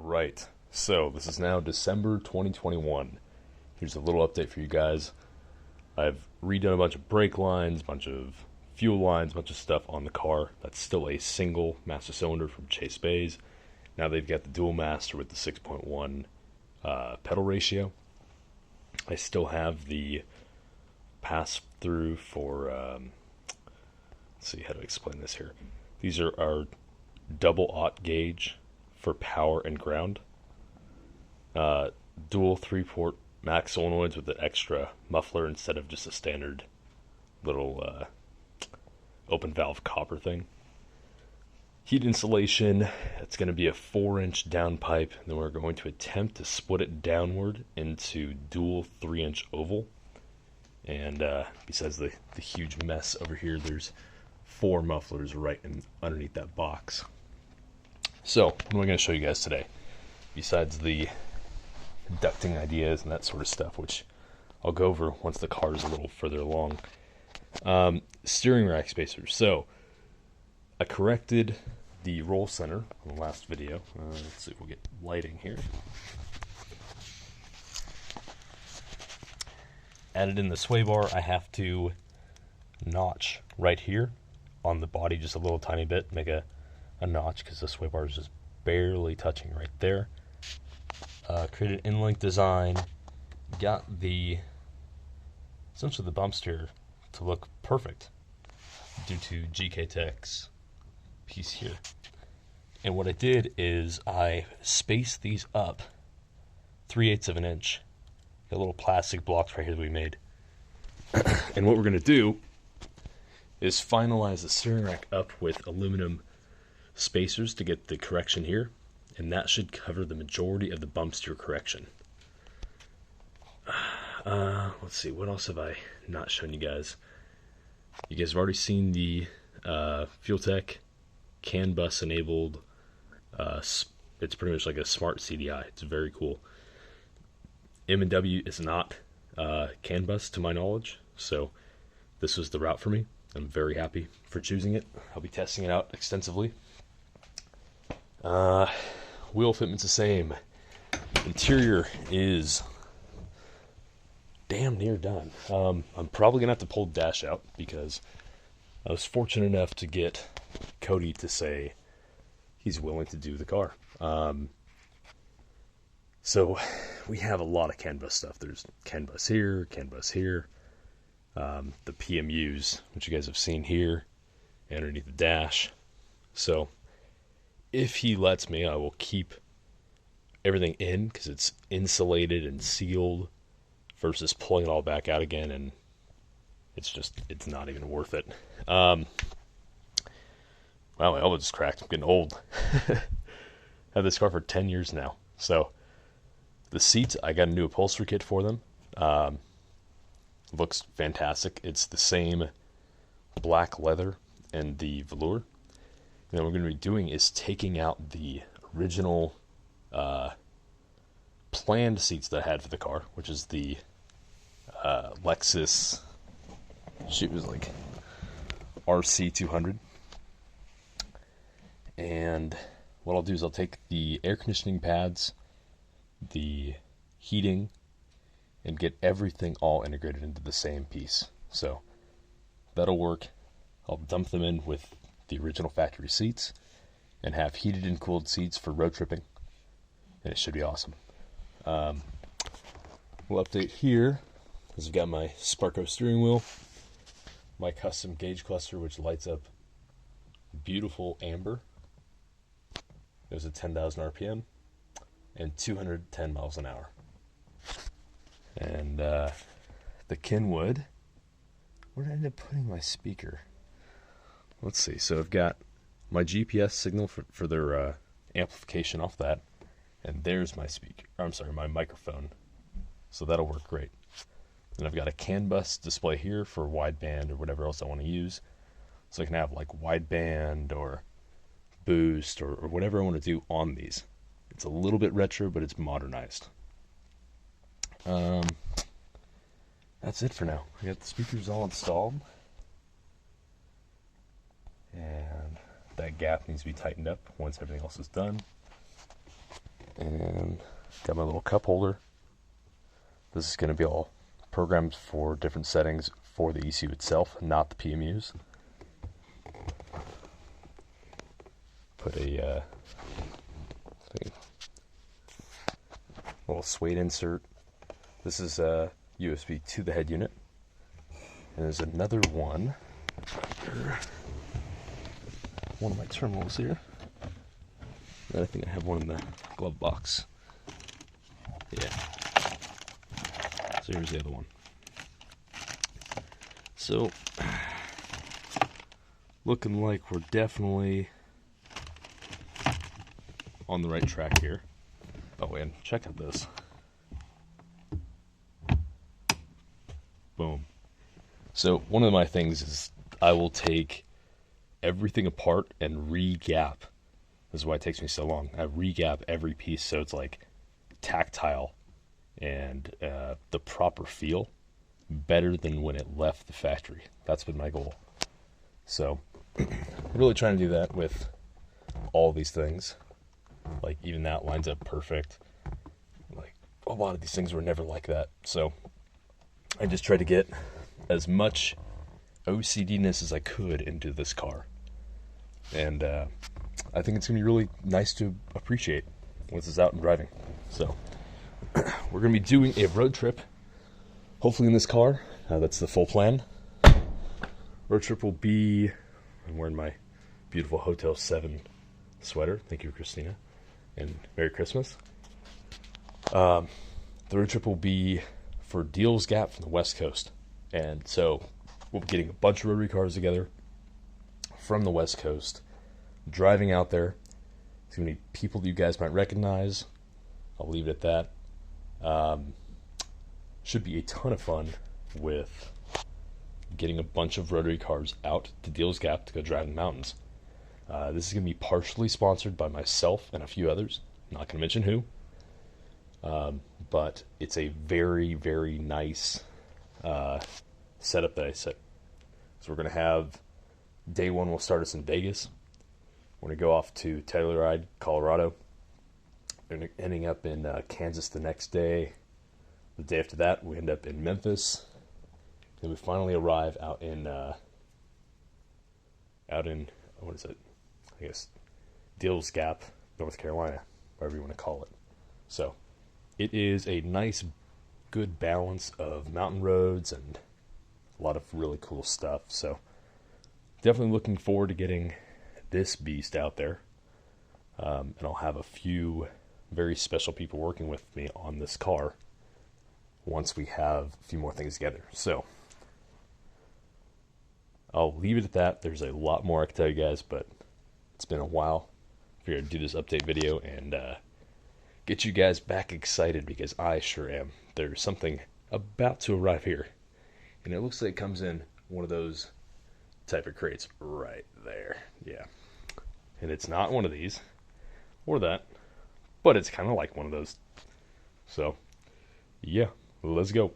Alright, so this is now December 2021. Here's a little update for you guys. I've redone a bunch of brake lines, a bunch of fuel lines, a bunch of stuff on the car. That's still a single master cylinder from Chase Bays. Now they've got the dual master with the 6.1 pedal ratio. I still have the pass through for, let's see how to explain this here. These are our double aught gauge for power and ground. Dual 3-port max solenoids with an extra muffler instead of just a standard little open valve copper thing. Heat insulation, it's going to be a 4-inch downpipe. Then we're going to attempt to split it downward into dual 3-inch oval. And besides the huge mess over here, there's 4 mufflers right underneath that box. So, what am I going to show you guys today? Besides the ducting ideas and that sort of stuff, which I'll go over once the car is a little further along. Steering rack spacers. So, I corrected the roll center on the last video. Let's see if we'll get lighting here. Added in the sway bar, I have to notch right here on the body just a little tiny bit, make a notch because the sway bar is just barely touching right there. Created an in-link design, got essentially the bump steer to look perfect due to GK Tech's piece here. And what I did is I spaced these up 3/8 of an inch. Got little plastic blocks right here that we made. And what we're going to do is finalize the steering rack up with aluminum spacers to get the correction here, and that should cover the majority of the bump steer correction. Let's see, what else have I not shown you guys? You guys have already seen the Fuel Tech CAN bus enabled. It's pretty much like a smart CDI. It's very cool. M&W is not CAN bus to my knowledge, so this was the route for me. I'm very happy for choosing it. I'll be testing it out extensively. Wheel fitment's the same. Interior is damn near done. I'm probably gonna have to pull the dash out because I was fortunate enough to get Cody to say he's willing to do the car. So we have a lot of CAN bus stuff. There's CAN bus here, CAN bus here. The PMUs, which you guys have seen here, underneath the dash. So if he lets me, I will keep everything in because it's insulated and sealed versus pulling it all back out again, and it's not even worth it. Wow, my elbow just cracked. I'm getting old. Had this car for 10 years now. So the seats, I got a new upholstery kit for them. Looks fantastic. It's the same black leather and the velour. And then what we're going to be doing is taking out the original planned seats that I had for the car, which is the Lexus, it was like RC200. And what I'll do is I'll take the air conditioning pads, the heating, and get everything all integrated into the same piece. So that'll work. I'll dump them in with the original factory seats and have heated and cooled seats for road tripping, and it should be awesome. We'll update here is I've got my Sparco steering wheel, my custom gauge cluster which lights up beautiful amber. It was at 10,000 RPM and 210 miles an hour. And the Kenwood, where did I end up putting my speaker? Let's see, so I've got my GPS signal for their amplification off that, and there's my speaker, my microphone, so that'll work great. And I've got a CAN bus display here for wideband or whatever else I want to use, so I can have like wideband or boost or whatever I want to do on these. It's a little bit retro, but it's modernized. That's it for now. I got the speakers all installed, and that gap needs to be tightened up once everything else is done. And got my little cup holder. This is going to be all programmed for different settings for the ECU itself, not the PMUs. Put a little suede insert. This is a USB to the head unit. And there's another one. One of my terminals here. And I think I have one in the glove box. Yeah. So here's the other one. So, looking like we're definitely on the right track here. Oh, and check out this. Boom. So, one of my things is I will take everything apart and re-gap. This is why it takes me so long. I re-gap every piece so it's like tactile and the proper feel, better than when it left the factory. That's been my goal. So, really trying to do that with all these things. Like, even that lines up perfect. Like, a lot of these things were never like that. So, I just tried to get as much OCD-ness as I could into this car. And I think it's going to be really nice to appreciate once it's out and driving. So, we're going to be doing a road trip, hopefully in this car. That's the full plan. Road trip will be, I'm wearing my beautiful Hotel 7 sweater. Thank you, Christina. And Merry Christmas. The road trip will be for Deals Gap from the West Coast. And so we'll be getting a bunch of rotary cars together from the West Coast, driving out there. It's going to be people that you guys might recognize. I'll leave it at that. Should be a ton of fun with getting a bunch of rotary cars out to Deals Gap to go drive in the mountains. This is going to be partially sponsored by myself and a few others. I'm not going to mention who. But it's a very, very nice setup that I set. So we're going to have, day one will start us in Vegas. We're going to go off to Telluride, Colorado. And ending up in Kansas the next day. The day after that, we end up in Memphis. Then we finally arrive out in what is it? I guess Deals Gap, North Carolina, whatever you want to call it. So it is a nice, good balance of mountain roads and a lot of really cool stuff. So definitely looking forward to getting this beast out there. And I'll have a few very special people working with me on this car once we have a few more things together. So I'll leave it at that. There's a lot more I can tell you guys, but it's been a while. I figured I'd do this update video and get you guys back excited, because I sure am. There's something about to arrive here, and it looks like it comes in one of those type of crates right there. Yeah. And it's not one of these or that, but it's kind of like one of those. So, yeah, let's go.